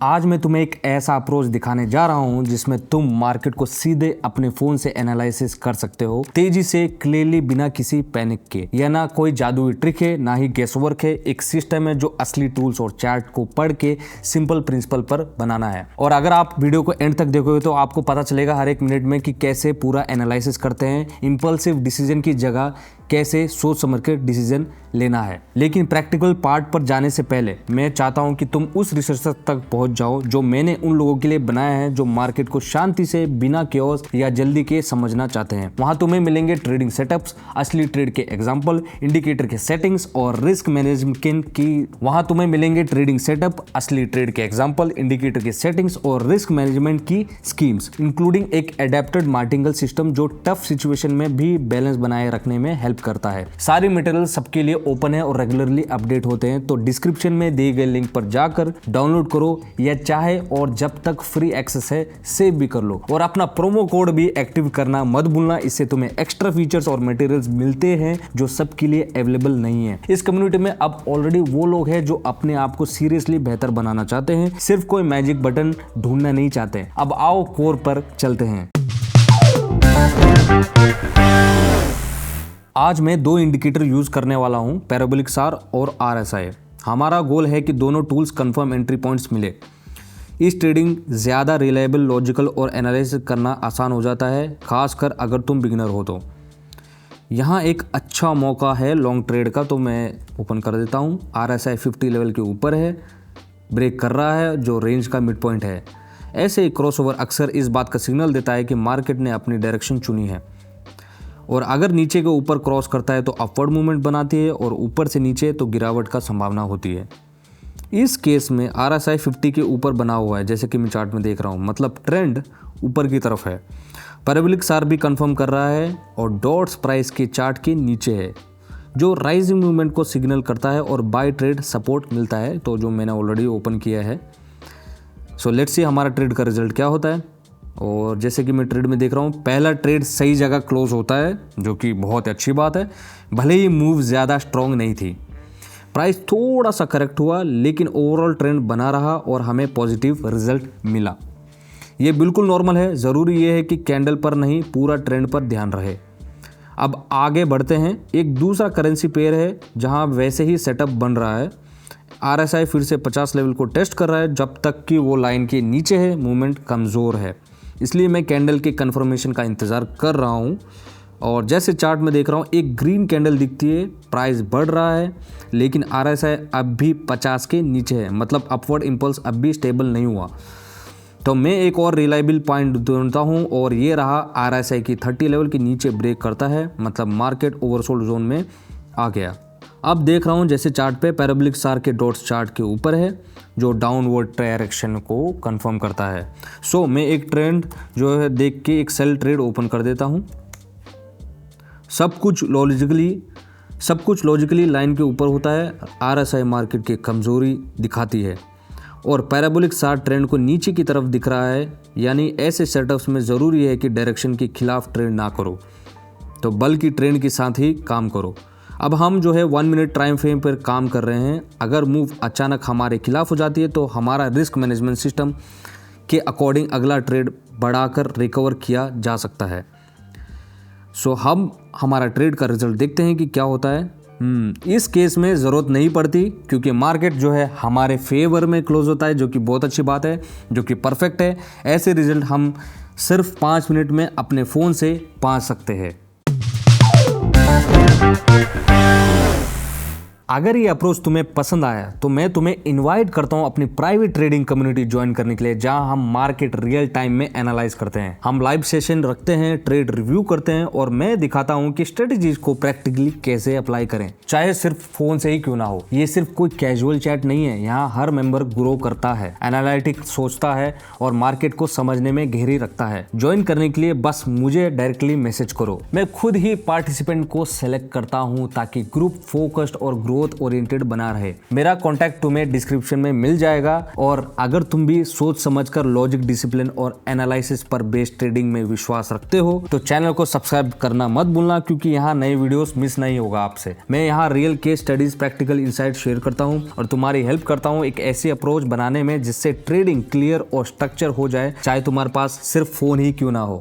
आज मैं तुम्हें एक ऐसा अप्रोच दिखाने जा रहा हूं जिसमें तुम मार्केट को सीधे अपने फोन से एनालिसिस कर सकते हो, तेजी से, क्लियरली, बिना किसी पैनिक के। यह ना कोई जादुई ट्रिक है, ना ही गेस वर्क है। एक सिस्टम है जो असली टूल्स और चार्ट को पढ़ के सिंपल प्रिंसिपल पर बनाना है। और अगर आप वीडियो को एंड तक देखोगे तो आपको पता चलेगा हर एक मिनट में कि कैसे पूरा एनालिसिस करते हैं, इंपल्सिव डिसीजन की जगह कैसे सोच समझ के डिसीजन लेना है। लेकिन प्रैक्टिकल पार्ट पर जाने से पहले मैं चाहता हूं कि तुम उस रिसर्च तक पहुंच जाओ जो मैंने उन लोगों के लिए बनाया है जो मार्केट को शांति से, बिना केओस या जल्दी के समझना चाहते हैं। वहां तुम्हें मिलेंगे ट्रेडिंग सेटअप्स, असली ट्रेड के एग्जांपल, इंडिकेटर के सेटिंग्स और रिस्क मैनेजमेंट की वहां तुम्हें मिलेंगे ट्रेडिंग सेटअप, असली ट्रेड के एग्जांपल, इंडिकेटर के सेटिंग्स और रिस्क मैनेजमेंट की स्कीम्स, इंक्लूडिंग एक एडेप्टेड मार्टिंगल सिस्टम जो टफ सिचुएशन में भी बैलेंस बनाए रखने में हेल्प करता है। सारी मटेरियल सबके लिए ओपन है और रेगुलरली अपडेट होते हैं, तो डिस्क्रिप्शन में दिए गए लिंक पर जाकर डाउनलोड करो या चाहे और जब तक फ्री एक्सेस है सेव भी कर लो। और अपना प्रोमो कोड भी एक्टिव करना मत भूलना, इससे तुम्हें एक्स्ट्रा फीचर्स और मटेरियल्स मिलते हैं जो सबके लिए अवेलेबल नहीं है। इस कम्युनिटी में अब ऑलरेडी वो लोग हैं जो अपने आप को सीरियसली बेहतर बनाना चाहते हैं, सिर्फ कोई मैजिक बटन ढूंढना नहीं चाहते। अब आओ कोर पर चलते हैं। आज मैं दो इंडिकेटर यूज करने वाला हूं, पैराबोलिक सार और RSI। हमारा गोल है कि दोनों टूल्स कंफर्म एंट्री पॉइंट्स मिले। इस ट्रेडिंग ज़्यादा रिलायबल, लॉजिकल और एनालिसिस करना आसान हो जाता है, खासकर अगर तुम बिगिनर हो तो। यहाँ एक अच्छा मौका है लॉन्ग ट्रेड का, तो मैं ओपन कर देता हूँ। RSI 50 लेवल के ऊपर है, ब्रेक कर रहा है जो रेंज का मिड पॉइंट है। ऐसे ही क्रॉसओवर अक्सर इस बात का सिग्नल देता है कि मार्केट ने अपनी डायरेक्शन चुनी है। और अगर नीचे के ऊपर क्रॉस करता है तो अपवर्ड मूवमेंट बनाती है और ऊपर से नीचे तो गिरावट का संभावना होती है। इस केस में RSI 50 के ऊपर बना हुआ है, जैसे कि मैं चार्ट में देख रहा हूँ, मतलब ट्रेंड ऊपर की तरफ है। पैराबोलिक सार भी कंफर्म कर रहा है और डॉट्स प्राइस के चार्ट के नीचे है, जो राइजिंग मूवमेंट को सिग्नल करता है और बाय ट्रेड सपोर्ट मिलता है, तो जो मैंने ऑलरेडी ओपन किया है। सो लेट्स सी हमारा ट्रेड का रिजल्ट क्या होता है। और जैसे कि मैं ट्रेड में देख रहा हूँ, पहला ट्रेड सही जगह क्लोज होता है, जो कि बहुत अच्छी बात है। भले ही मूव ज़्यादा स्ट्रॉन्ग नहीं थी, प्राइस थोड़ा सा करेक्ट हुआ, लेकिन ओवरऑल ट्रेंड बना रहा और हमें पॉजिटिव रिजल्ट मिला। ये बिल्कुल नॉर्मल है, ज़रूरी ये है कि कैंडल पर नहीं, पूरा ट्रेंड पर ध्यान रहे। अब आगे बढ़ते हैं। एक दूसरा करेंसी पेयर है जहाँ वैसे ही सेटअप बन रहा है। RSI फिर से 50 लेवल को टेस्ट कर रहा है, जब तक कि वो लाइन के नीचे है मूवमेंट कमज़ोर है, इसलिए मैं कैंडल के कंफर्मेशन का इंतज़ार कर रहा हूँ। और जैसे चार्ट में देख रहा हूँ, एक ग्रीन कैंडल दिखती है, प्राइस बढ़ रहा है, लेकिन RSI अब भी 50 के नीचे है, मतलब अपवर्ड इम्पल्स अब भी स्टेबल नहीं हुआ। तो मैं एक और रिलायबल पॉइंट ढूंढता हूँ और ये रहा RSI की 30 लेवल के नीचे ब्रेक करता है, मतलब मार्केट ओवरसोल्ड जोन में आ गया। अब देख रहा हूँ जैसे चार्ट पे पैराबोलिक सार के डॉट्स चार्ट के ऊपर है, जो डाउनवर्ड डायरेक्शन को कंफर्म करता है। सो मैं एक ट्रेंड जो है देख के एक सेल ट्रेड ओपन कर देता हूँ। सब कुछ लॉजिकली लाइन के ऊपर होता है। RSI मार्केट की कमज़ोरी दिखाती है और पैराबोलिक सार ट्रेंड को नीचे की तरफ दिख रहा है, यानी ऐसे सेटअप्स में ज़रूरी है कि डायरेक्शन के खिलाफ ट्रेड ना करो, तो बल्कि ट्रेंड के साथ ही काम करो। अब हम जो है 1 मिनट टाइम फ्रेम पर काम कर रहे हैं। अगर मूव अचानक हमारे खिलाफ हो जाती है तो हमारा रिस्क मैनेजमेंट सिस्टम के अकॉर्डिंग अगला ट्रेड बढ़ाकर रिकवर किया जा सकता है। सो हम हमारा ट्रेड का रिजल्ट देखते हैं कि क्या होता है। इस केस में ज़रूरत नहीं पड़ती, क्योंकि मार्केट जो है हमारे फेवर में क्लोज होता है, जो कि बहुत अच्छी बात है, जो कि परफेक्ट है। ऐसे रिजल्ट हम सिर्फ 5 मिनट में अपने फ़ोन से पा सकते हैं। अगर ये अप्रोच तुम्हें पसंद आया तो मैं तुम्हें इनवाइट करता हूं अपनी प्राइवेट ट्रेडिंग कम्युनिटी ज्वाइन करने के लिए, जहां हम मार्केट रियल टाइम में एनालाइज करते हैं। हम लाइव सेशन रखते हैं, ट्रेड रिव्यू करते हैं और मैं दिखाता हूं कि स्ट्रेटजीज को प्रैक्टिकली कैसे अप्लाई करें, चाहे सिर्फ फोन से ही क्यों ना हो। ये सिर्फ कोई कैजुअल चैट नहीं है, यहाँ हर मेंबर ग्रो करता है, एनालिटिक सोचता है और मार्केट को समझने में गहरी रखता है। ज्वाइन करने के लिए बस मुझे डायरेक्टली मैसेज करो, मैं खुद ही पार्टिसिपेंट को सेलेक्ट करता हूँ ताकि ग्रुप फोकस्ड और ग्रोथ ओरिएंटेड बना रहे। मेरा कॉन्टैक्ट तुम्हें डिस्क्रिप्शन में मिल जाएगा। और अगर तुम भी सोच समझकर लॉजिक, डिसिप्लिन और एनालिसिस पर बेस्ड ट्रेडिंग में विश्वास रखते हो तो चैनल को सब्सक्राइब करना मत भूलना, क्योंकि यहाँ नए वीडियोस मिस नहीं होगा आपसे। मैं यहाँ real case studies, practical insight share करता हूँ और तुम्हारी हेल्प करता हूँ एक ऐसी अप्रोच बनाने में जिससे ट्रेडिंग क्लियर और स्ट्रक्चर हो जाए, चाहे तुम्हारे पास सिर्फ फोन ही क्यों ना हो।